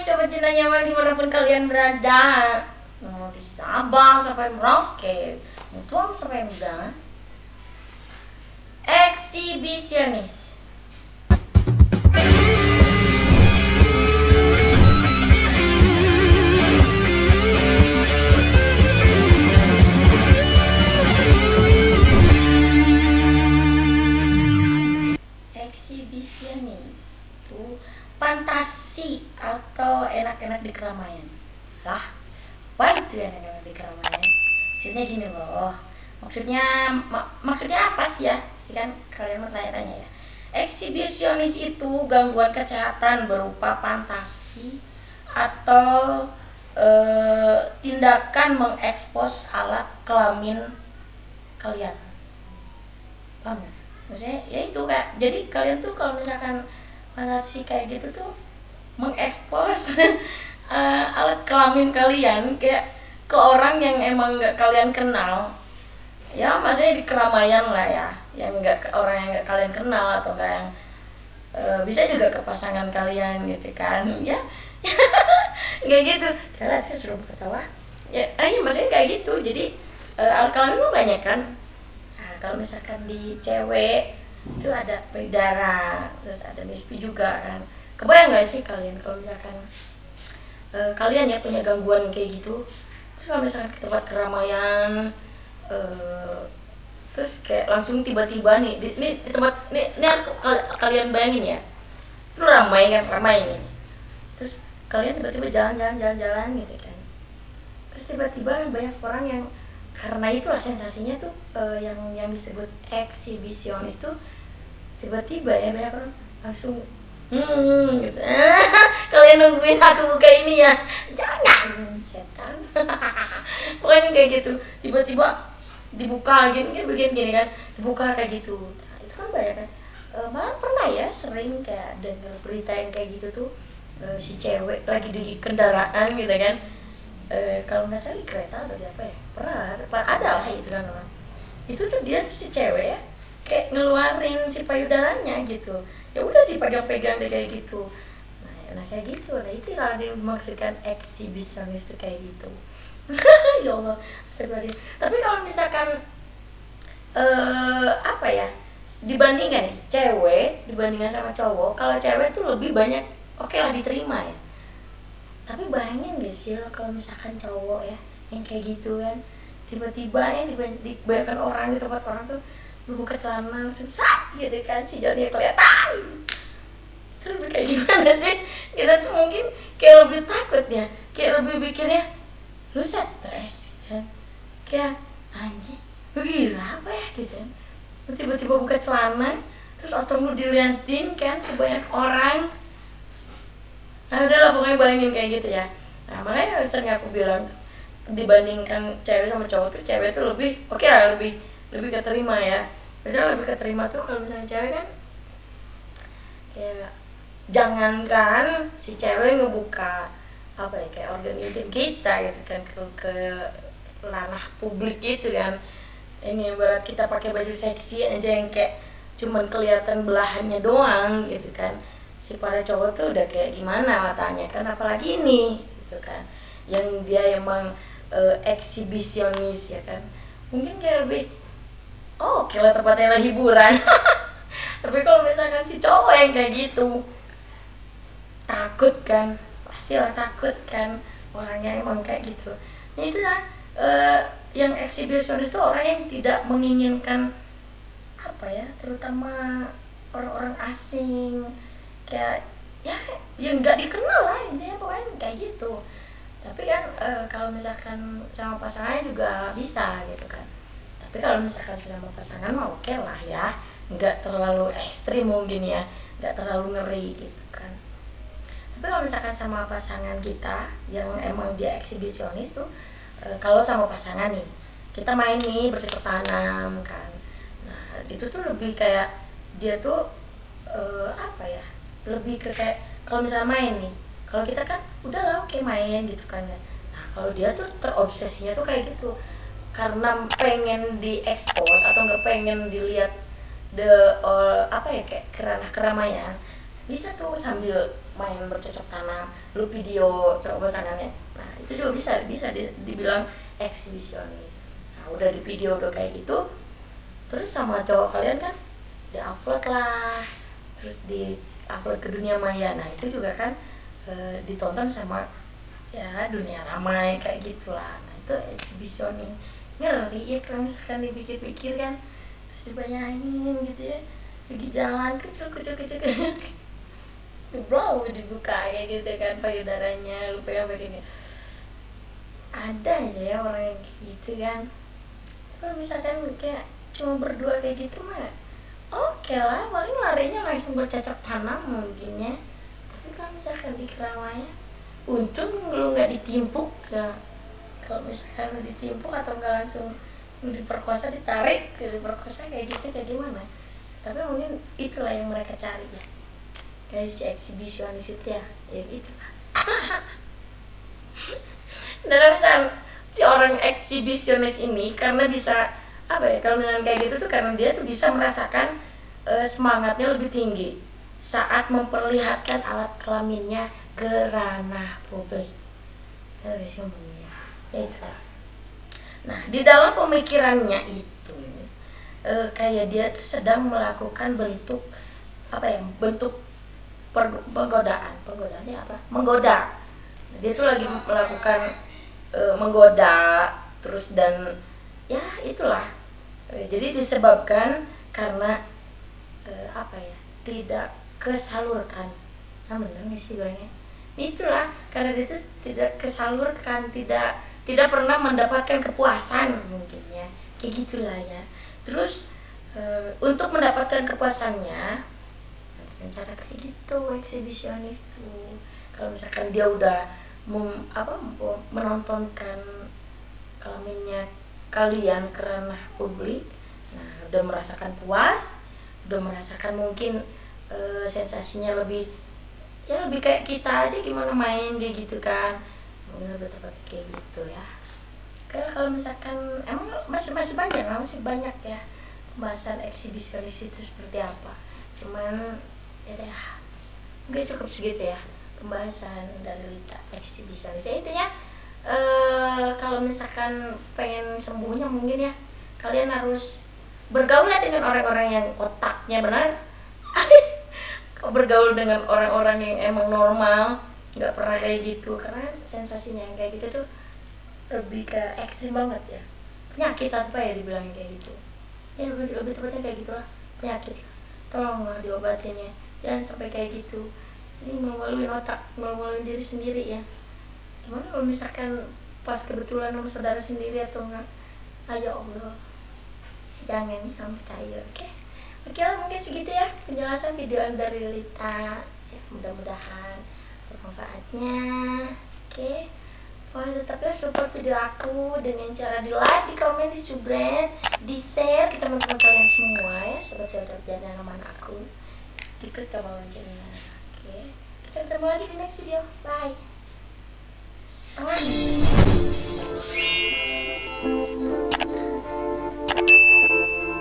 Sobat Zona Nyaman dimanapun kalian berada, mau di Sabang sampai Merauke, mau Tuang sampai Medan, eksibisionis. Eksibisionis itu fantasi atau enak-enak di keramaian. Lah, apa itu enak-enak di keramaian? Maksudnya gini loh. Maksudnya apa sih ya? Pasti kan kalian mau tanya-tanya ya. Eksibisionis itu gangguan kesehatan berupa fantasi atau tindakan mengekspos alat kelamin kalian. Paham ya? Maksudnya ya itu kak. Jadi kalian tuh kalau misalkan fantasi kayak gitu tuh mengekspos alat kelamin kalian kayak ke orang yang emang nggak kalian kenal, ya maksudnya di keramaian lah ya, yang nggak orang yang nggak kalian kenal atau nggak yang bisa juga ke pasangan kalian gitu kan ya. Kayak gitu kalau saya suruh ketawa ya, maksudnya kayak gitu. Jadi alat kelamin itu banyak kan. Nah, kalau misalkan di cewek itu ada payudara, terus ada nispi juga kan. Kebayang nggak sih kalian kalau misalkan kalian ya punya gangguan kayak gitu, terus kalau misalkan ke tempat keramaian, terus kayak langsung tiba-tiba nih di tempat ini kalian bayangin ya, itu ramai kan, ramai nih, terus kalian tiba-tiba jalan gitu kan, terus tiba-tiba banyak orang yang karena itulah sensasinya tuh yang disebut eksibisionis tuh, tiba-tiba ya banyak orang langsung gitu. Kalian nungguin aku buka ini ya, jangan setan. Pokoknya kayak gitu, tiba-tiba dibuka gini kan, begini gini kan, dibuka kayak gitu. Nah, itu kan banyak kan. Malah pernah ya sering kayak denger berita yang kayak gitu tuh, si cewek lagi di kendaraan gitu kan, kalau nggak salah di kereta atau di apa ya, pernah ada lah itu kan orang itu tuh, dia tuh si cewek ya kayak ngeluarin si payudaranya gitu, ya udah dipegang-pegang deh kayak gitu. Nah kayak gitu, nah itu lah yang dimaksudkan eksibisionis tuh kayak gitu. Ya Allah, astagfirullahaladzim. Tapi kalau misalkan apa ya, dibandingkan nih cewek dibandingkan sama cowok, kalau cewek tuh lebih banyak oke lah diterima ya. Tapi bayangin gak sih lo kalau misalkan cowok ya yang kayak gitu kan, tiba-tiba ya dibayangkan orang di tempat orang tuh buka celana langsung sat gitu kan, si Johnny kelihatan. Terus kayak gimana sih? Kita tuh mungkin kayak lebih takut ya, kayak lebih pikirnya lu stres ya, kayak anjing lu gila apa ya gitu kan. Lu tiba-tiba buka celana terus otom lu diliatin kan ke banyak orang. Nah udahlah pokoknya bayangin kayak gitu ya. Nah makanya sering aku bilang dibandingkan cewek sama cowok tuh, cewek tuh lebih oke lah, lebih keterima ya. Biasanya lebih keterima tuh kalau misalnya cewek kan ya, jangankan si cewek ngebuka apa ya, kayak organ intim kita gitu kan ke ranah publik gitu kan. Ini berat kita pakai baju seksi aja yang kayak cuman kelihatan belahannya doang gitu kan, si para cowok tuh udah kayak gimana matanya kan, apalagi ini gitu kan yang dia emang eksibisionis ya kan, mungkin kayak lebih kayak tempatnya hiburan. Tapi kalau misalkan si cowok yang kayak gitu, takut kan, pastilah takut kan, orangnya emang kayak gitu. Nah itulah yang eksibisionis itu orang yang tidak menginginkan apa ya, terutama orang-orang asing, kayak ya yang nggak dikenal lah intinya, pokoknya kayak gitu. Tapi kan kalau misalkan sama pasangannya juga bisa gitu kan. Tapi kalau misalkan sama pasangan mah oke lah ya, nggak terlalu ekstrim mungkin ya, nggak terlalu ngeri gitu kan. Tapi kalau misalkan sama pasangan kita yang emang dia eksibisionis tuh, kalau sama pasangan nih kita main nih bercocok tanam kan, nah itu tuh lebih kayak dia tuh apa ya, lebih ke kayak kalau misalnya main nih, kalau kita kan udah lah oke main gitu kan ya. Nah kalau dia tuh terobsesinya tuh kayak gitu, karena pengen diekspos atau nggak pengen dilihat apa ya, kayak keramaian, bisa tuh sambil main bercocok tanam, lu video coba pasangannya, nah itu juga bisa dibilang eksibisionis. Nah udah di video udah kayak gitu, terus sama cowok kalian kan di-upload lah, terus di-upload ke dunia maya. Nah itu juga kan ditonton sama ya dunia ramai kayak gitulah. Nah itu eksibisionis. Ngeri ya kalau misalkan dipikir-pikir kan, terus dibayangin gitu ya, pergi jalan kecil bro dibuka kayak gitu kan payudaranya, lu pengen begini. Ada aja ya orang yang kayak gitu kan. Kalau misalkan kayak cuma berdua kayak gitu mah oke lah, paling larinya langsung bercocok tanam mungkin ya. Tapi kalau misalkan di keramaian, untung lu nggak ditimpuk ya. Kalau misalkan lu ditimpuk atau nggak langsung lu diperkosa, ditarik diperkosa kayak gitu kayak gimana. Tapi mungkin itulah yang mereka cari ya, kayak si eksibisionis itu ya gitu lah. Dan misalnya si orang eksibisionis ini karena bisa apa ya, kalau misalnya kayak gitu tuh karena dia tuh bisa merasakan semangatnya lebih tinggi saat memperlihatkan alat kelaminnya ke ranah publik. Ya itu. Nah di dalam pemikirannya itu kayak dia tuh sedang melakukan bentuk apa ya, bentuk penggodaannya apa, menggoda. Dia tuh lagi melakukan menggoda terus, dan ya itulah. Jadi disebabkan karena apa ya, tidak kesalurkan. Nah bener nih sih banyak. Itulah karena dia tuh tidak kesalurkan, tidak pernah mendapatkan kepuasan mungkin ya, kayak gitulah ya. Terus untuk mendapatkan kepuasannya dengan cara kayak gitu eksibisionis tuh. Kalau misalkan dia udah menontonkan kelaminnya kalian ke ranah publik, nah udah merasakan puas, udah merasakan mungkin sensasinya lebih ya, lebih kayak kita aja gimana main kayak gitu kan, mungkin lebih tepat kayak gitu ya. Kalau misalkan emang masih banyak ya pembahasan eksibisionis itu seperti apa. Cuman ya deh, nggak cukup segitu ya pembahasan dari eksibisionis ya. Intinya kalau misalkan pengen sembuhnya mungkin ya kalian harus bergaul dengan orang-orang yang otaknya benar. Bergaul dengan orang-orang yang emang normal, nggak pernah kayak gitu, karena sensasinya yang kayak gitu tuh lebih ke ekstrim banget ya, penyakit apa ya dibilangnya kayak gitu ya, lebih tepatnya kayak gitulah, penyakit. Tolonglah diobatinnya, jangan sampai kayak gitu. Ini malu-maluin otak, malu-maluin diri sendiri ya. Gimana kalau misalkan pas kebetulan sama saudara sendiri atau enggak, ayo Allah, jangan percaya. Oke lah, mungkin segitu ya penjelasan video dari Lita ya, mudah-mudahan bermanfaatnya. Oke. Tetap ya support video aku dengan cara di like, di komen, di subscribe, di share ke teman-teman kalian semua ya, sobat-sobat dan teman aku. Ikut ke bawah loncengnya. Oke. Kita ketemu lagi di next video. Bye.